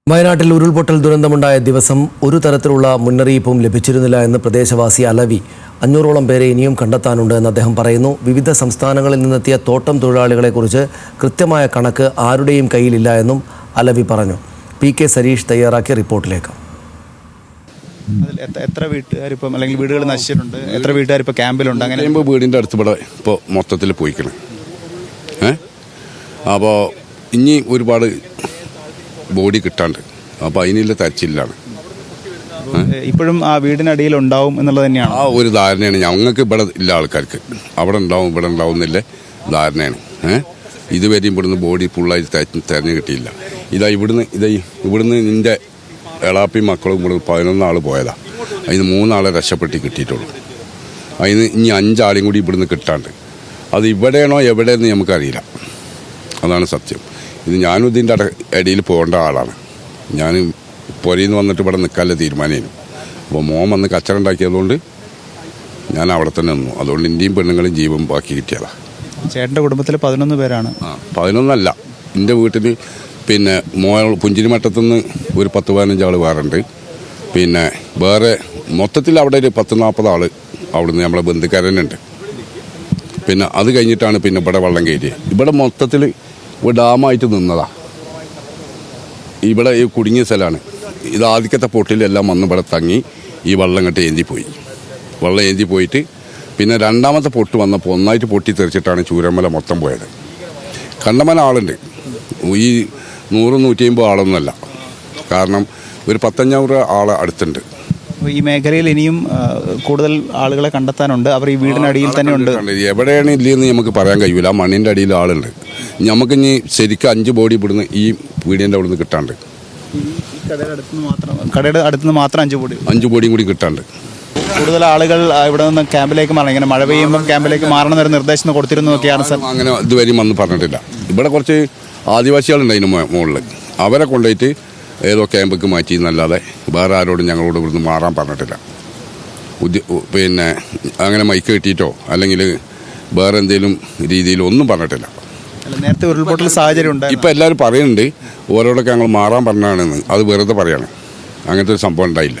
വയനാട്ടിൽ ഉരുൾപൊട്ടൽ ദുരന്തമുണ്ടായ ദിവസം ഒരു തരത്തിലുള്ള മുന്നറിയിപ്പും ലഭിച്ചിരുന്നില്ല എന്ന് പ്രദേശവാസി അലവി 500ഓളം പേരെ ഇനിയും കണ്ടെത്താനുണ്ട് എന്ന് അദ്ദേഹം പറയുന്നു. വിവിധ സംസ്ഥാനങ്ങളിൽ നിന്നെത്തിയ തോട്ടം തൊഴിലാളികളെക്കുറിച്ച് കൃത്യമായ കണക്ക് ആരുടെയും കയ്യിലില്ല എന്നും അലവി പറഞ്ഞു. പി കെ സരീഷ് തയ്യാറാക്കിയ റിപ്പോർട്ടിലേക്ക്. എത്ര വീട്ടുകാരിപ്പം അല്ലെങ്കിൽ വീടുകൾ നശിച്ചിട്ടുണ്ട്, എത്ര വീട്ടുകാരിപ്പോൾ ക്യാമ്പിലുണ്ട്? അങ്ങനെ വീടിൻ്റെ അടുത്ത് ഇവിടെ ഇപ്പോൾ മൊത്തത്തിൽ പോയിക്കണം. അപ്പോൾ ഇനി ഒരുപാട് ബോഡി കിട്ടാണ്ട്, അപ്പോൾ അതിനുള്ള തരച്ചില്ലാണ്. ഇപ്പോഴും ആ വീടിനടിയിൽ ഉണ്ടാവും എന്നുള്ളത് തന്നെയാണ് ആ ഒരു ധാരണയാണ്. ഞങ്ങൾക്ക് ഇവിടെ ഇല്ല, ആൾക്കാർക്ക് അവിടെ ഉണ്ടാവും ഇവിടെ ഉണ്ടാവും എന്നില്ല ധാരണയാണ്. ഇതുവരെ ഇവിടുന്ന് ബോഡി ഫുള്ളായി തിരഞ്ഞു കിട്ടിയില്ല. ഇവിടുന്ന് നിൻ്റെ എളാപ്പി മക്കളും ഇവിടുന്ന് 11 ആൾ പോയതാണ്. അതിന് 3 ആളെ രക്ഷപ്പെട്ടി കിട്ടിയിട്ടുള്ളൂ. അതിന് ഇനി 5 ആളെയും കൂടി ഇവിടുന്ന് കിട്ടാണ്ട്. അത് ഇവിടെയാണോ എവിടെയെന്ന് നമുക്കറിയില്ല. അതാണ് സത്യം. ഇത് ഞാനും ഇതിൻ്റെ ഇടയിൽ പോകേണ്ട ആളാണ്. ഞാൻ പുരയിൽ നിന്ന് വന്നിട്ട് ഇവിടെ നിൽക്കാനുള്ള തീരുമാനമായിരുന്നു. അപ്പോൾ മോൻ വന്ന് കച്ചറ ഉണ്ടാക്കിയതുകൊണ്ട് ഞാൻ അവിടെ തന്നെ നിന്നു. അതുകൊണ്ട് ഇന്ത്യയും പെണ്ണുങ്ങളും ജീവൻ ബാക്കി കിട്ടിയതാണ്. ചേട്ടൻ്റെ കുടുംബത്തിൽ 11 പേരാണ്. 11 അല്ല, എൻ്റെ വീട്ടിൽ പിന്നെ പുഞ്ചിരിമട്ടത്തുനിന്ന് ഒരു 10-15 ആൾ വേറെ ഉണ്ട്. പിന്നെ വേറെ മൊത്തത്തിൽ അവിടെ ഒരു 10-40 ആൾ അവിടുന്ന് നമ്മളെ ബന്ധുക്കാരനുണ്ട്. പിന്നെ അത് കഴിഞ്ഞിട്ടാണ് പിന്നെ ഇവിടെ വെള്ളം കയറിയത്. ഇവിടെ മൊത്തത്തിൽ ഡാമായിട്ട് നിന്നതാണ്. ഇവിടെ ഈ കുടുങ്ങിയ സ്ഥലമാണ്. ഇത് ആദ്യത്തെ പൊട്ടിലെല്ലാം വന്ന് ഇവിടെ തങ്ങി ഈ വെള്ളം കെട്ട് ഏന്തിപ്പോയി. വെള്ളം ഏന്തി പോയിട്ട് പിന്നെ രണ്ടാമത്തെ പൊട്ട് വന്നപ്പോൾ ഒന്നായിട്ട് പൊട്ടി തെറിച്ചിട്ടാണ് ചൂരമല മൊത്തം പോയത്. കണ്ടമല ആളുണ്ട്, ഈ 100-150 ആളൊന്നുമല്ല. കാരണം ഒരു 1500 ആൾ അടുത്തുണ്ട്. ഈ മേഖലയിൽ ഇനിയും കൂടുതൽ ആളുകളെ കണ്ടെത്താനുണ്ട്. അവർ ഈ വീടിനടിയിൽ തന്നെ ഉണ്ട്. എവിടെയാണ് ഇല്ലെന്ന് നമുക്ക് പറയാൻ കഴിയില്ല. ആ മണ്ണിൻ്റെ അടിയിൽ ആളുണ്ട്. നമുക്കിനി ശരിക്കും 5 ബോഡി ഇവിടുന്ന് ഈ വീടിൻ്റെ അവിടുന്ന് കിട്ടാണ്ട്. കടയുടെ അടുത്തുനിന്ന് മാത്രം 5 ബോഡിയും കൂടി കിട്ടാണ്ട്. കൂടുതൽ ആളുകൾ ഇവിടെ നിന്ന് ക്യാമ്പിലേക്ക് മാറണം. ഇങ്ങനെ മഴ പെയ്യുമ്പോൾ ക്യാമ്പിലേക്ക് മാറണമെന്നൊരു നിർദ്ദേശം കൊടുത്തിരുന്നതൊക്കെയാണ് സാർ. അങ്ങനെ ഇതുവരെയും വന്ന് പറഞ്ഞിട്ടില്ല. ഇവിടെ കുറച്ച് ആദിവാസികളുണ്ട് അതിന് മുകളിൽ. അവരെ കൊണ്ടുപോയിട്ട് ഏതോ ക്യാമ്പൊക്കെ മാറ്റി എന്നല്ലാതെ വേറെ ആരോടും ഞങ്ങളോട് ഇവിടുന്ന് മാറാൻ പറഞ്ഞിട്ടില്ല. പിന്നെ അങ്ങനെ മൈക്ക് കിട്ടിയിട്ടോ അല്ലെങ്കിൽ വേറെ എന്തെങ്കിലും രീതിയിലോ ഒന്നും പറഞ്ഞിട്ടില്ല. നേരത്തെ ഉരുൾപൊട്ടൽ സാഹചര്യം ഉണ്ട്. ഇപ്പം എല്ലാവരും പറയുന്നുണ്ട് ഓരോടൊക്കെ ഞങ്ങൾ മാറാൻ പറഞ്ഞാണെന്ന്. അത് വെറുതെ പറയാണ്. അങ്ങനത്തെ ഒരു സംഭവം ഉണ്ടായില്ല.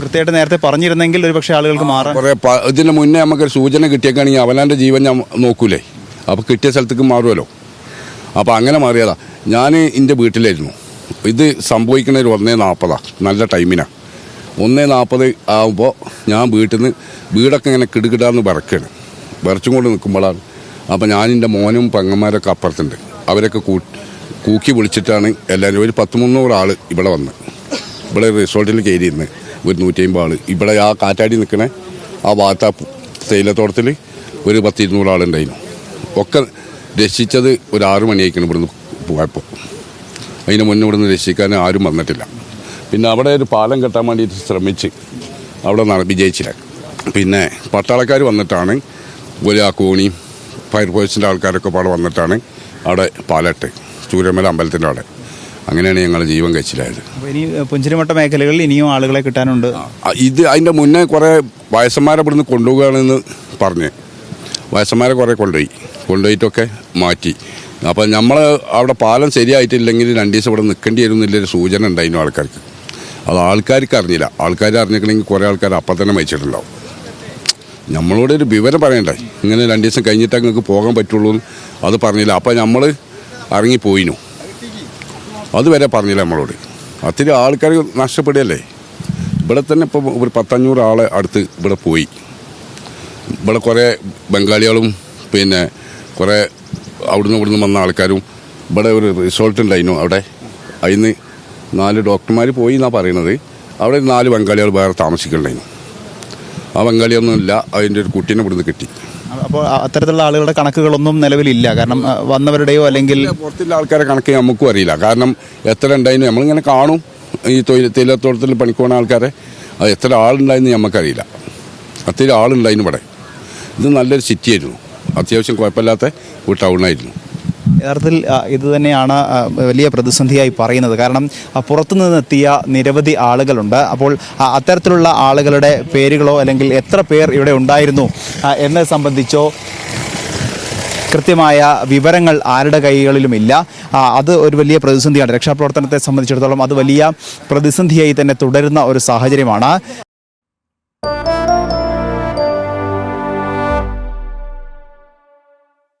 കൃത്യമായിട്ട് നേരത്തെ പറഞ്ഞിരുന്നെങ്കിൽ ഒരു പക്ഷേ ആളുകൾക്ക് മാറാൻ കുറേ ഇതിന് മുന്നേ നമുക്കൊരു സൂചന കിട്ടിയേക്കാണെങ്കിൽ അവനാൻ്റെ ജീവൻ ഞാൻ നോക്കൂലേ. അപ്പോൾ കിട്ടിയ സ്ഥലത്തേക്ക് മാറുമല്ലോ. അപ്പോൾ അങ്ങനെ മാറിയതാ. ഞാൻ എൻ്റെ വീട്ടിലായിരുന്നു. ഇത് സംഭവിക്കുന്ന ഒരു 1:40 നല്ല ടൈമിനാണ്. 1:40 ആകുമ്പോൾ ഞാൻ വീടൊക്കെ ഇങ്ങനെ കിടുകിടാന്ന് വിറക്കുകയാണ്. വിറച്ചും കൊണ്ട് നിൽക്കുമ്പോഴാണ് അപ്പോൾ ഞാൻ എൻ്റെ മോനും പെങ്ങന്മാരൊക്കെ അപ്പുറത്തുണ്ട്. അവരൊക്കെ കൂക്കി വിളിച്ചിട്ടാണ് എല്ലാവരും ഒരു 100-300 ആൾ ഇവിടെ വന്ന് ഇവിടെ റിസോർട്ടിൽ കയറിയിരുന്ന് ഒരു 150 ആൾ ഇവിടെ ആ കാറ്റാടി നിൽക്കണേ ആ ഭാഗത്ത് തേയിലത്തോട്ടത്തിൽ ഒരു 10-200 ആളുണ്ടായിരുന്നു. ഒക്കെ രക്ഷിച്ചത് ഒരു 6 മണിയായിരിക്കണം ഇവിടുന്ന് പോയപ്പോൾ. അതിന് മുന്നേ ഇവിടുന്ന് രക്ഷിക്കാൻ ആരും വന്നിട്ടില്ല. പിന്നെ അവിടെ ഒരു പാലം കെട്ടാൻ വേണ്ടിയിട്ട് ശ്രമിച്ച് അവിടെ വിജയിച്ചില്ല. പിന്നെ പട്ടാളക്കാർ വന്നിട്ടാണ് ഒരു ആ കോണിയും ഫയർഫോഴ്സിൻ്റെ ആൾക്കാരൊക്കെ പാടെ വന്നിട്ടാണ് അവിടെ പാലട്ട് ചൂരമല അമ്പലത്തിൻ്റെ അവിടെ. അങ്ങനെയാണ് ഞങ്ങൾ ജീവൻ കഴിച്ചിലായത്. ഇനി പുഞ്ചിരിമട്ട മേഖലകളിൽ ഇനിയും ആളുകളെ കിട്ടാനുണ്ട്. ഇത് അതിൻ്റെ മുന്നേ കുറേ വയസ്സന്മാരെ ഇവിടുന്ന് കൊണ്ടുപോവുകയാണെന്ന് പറഞ്ഞ് വയസ്സന്മാരെ കുറേ കൊണ്ടുപോയിട്ടൊക്കെ മാറ്റി. അപ്പോൾ നമ്മൾ അവിടെ പാലം ശരിയായിട്ടില്ലെങ്കിൽ 2 ദിവസം ഇവിടെ നിൽക്കേണ്ടി വരും എന്നുള്ളൊരു സൂചന ഉണ്ടായിരുന്നു ആൾക്കാർക്ക്. അത് ആൾക്കാർക്ക് അറിഞ്ഞില്ല. ആൾക്കാർ അറിഞ്ഞിട്ടുണ്ടെങ്കിൽ കുറേ ആൾക്കാർ അപ്പം തന്നെ മരിച്ചിട്ടുണ്ടാവും. നമ്മളോടൊരു വിവരം പറയണ്ടേ, ഇങ്ങനെ 2 ദിവസം കഴിഞ്ഞിട്ട് നിങ്ങൾക്ക് പോകാൻ പറ്റുള്ളൂ എന്ന്. അത് പറഞ്ഞില്ല. അപ്പോൾ നമ്മൾ ഇറങ്ങിപ്പോയിനു. അതുവരെ പറഞ്ഞില്ല നമ്മളോട്. അത്തിരി ആൾക്കാർ നഷ്ടപ്പെടുകയല്ലേ. ഇവിടെ തന്നെ ഇപ്പോൾ ഒരു 10-500 ആളെ അടുത്ത് ഇവിടെ പോയി. ഇവിടെ കുറേ ബംഗാളികളും പിന്നെ കുറേ ഇവിടുന്ന് വന്ന ആൾക്കാരും ഇവിടെ ഒരു റിസോർട്ട് ഉണ്ടായിരുന്നു. അവിടെ അതിന് 4 ഡോക്ടർമാർ പോയി എന്നാണ് പറയുന്നത്. അവിടെ 4 ബംഗാളികൾ വേറെ താമസിക്കുന്നുണ്ടായിരുന്നു. ആ ബംഗാളിയൊന്നുമില്ല, അതിൻ്റെ ഒരു കുട്ടീനെ ഇവിടുന്ന് കിട്ടി. അപ്പോൾ അത്തരത്തിലുള്ള ആളുകളുടെ കണക്കുകളൊന്നും നിലവിലില്ല. കാരണം വന്നവരുടെയോ അല്ലെങ്കിൽ പുറത്തുള്ള ആൾക്കാരെ കണക്ക് നമുക്കും അറിയില്ല. കാരണം എത്ര ഉണ്ടായിരുന്നു നമ്മളിങ്ങനെ കാണും. ഈ തേയിലത്തോട്ടത്തിൽ പണിക്ക് പോകുന്ന ആൾക്കാരെ അത് എത്ര ആളുണ്ടായിരുന്നു നമുക്കറിയില്ല. അത്രയും ആളുണ്ടായിരുന്നു ഇവിടെ. ഇത് നല്ലൊരു സിറ്റി ആയിരുന്നു. അത്യാവശ്യം കുഴപ്പമില്ലാത്ത ഒരു ടൗണായിരുന്നു. യഥാർത്ഥത്തിൽ ഇത് തന്നെയാണ് വലിയ പ്രതിസന്ധിയായി പറയുന്നത്. കാരണം പുറത്തുനിന്നെത്തിയ നിരവധി ആളുകളുണ്ട്. അപ്പോൾ അത്തരത്തിലുള്ള ആളുകളുടെ പേരുകളോ അല്ലെങ്കിൽ എത്ര പേർ ഇവിടെ ഉണ്ടായിരുന്നു എന്നത് സംബന്ധിച്ചോ കൃത്യമായ വിവരങ്ങൾ ആരുടെ കൈകളിലുമില്ല. അത് ഒരു വലിയ പ്രതിസന്ധിയാണ്. രക്ഷാപ്രവർത്തനത്തെ സംബന്ധിച്ചിടത്തോളം അത് വലിയ പ്രതിസന്ധിയായി തന്നെ തുടരുന്ന ഒരു സാഹചര്യമാണ്.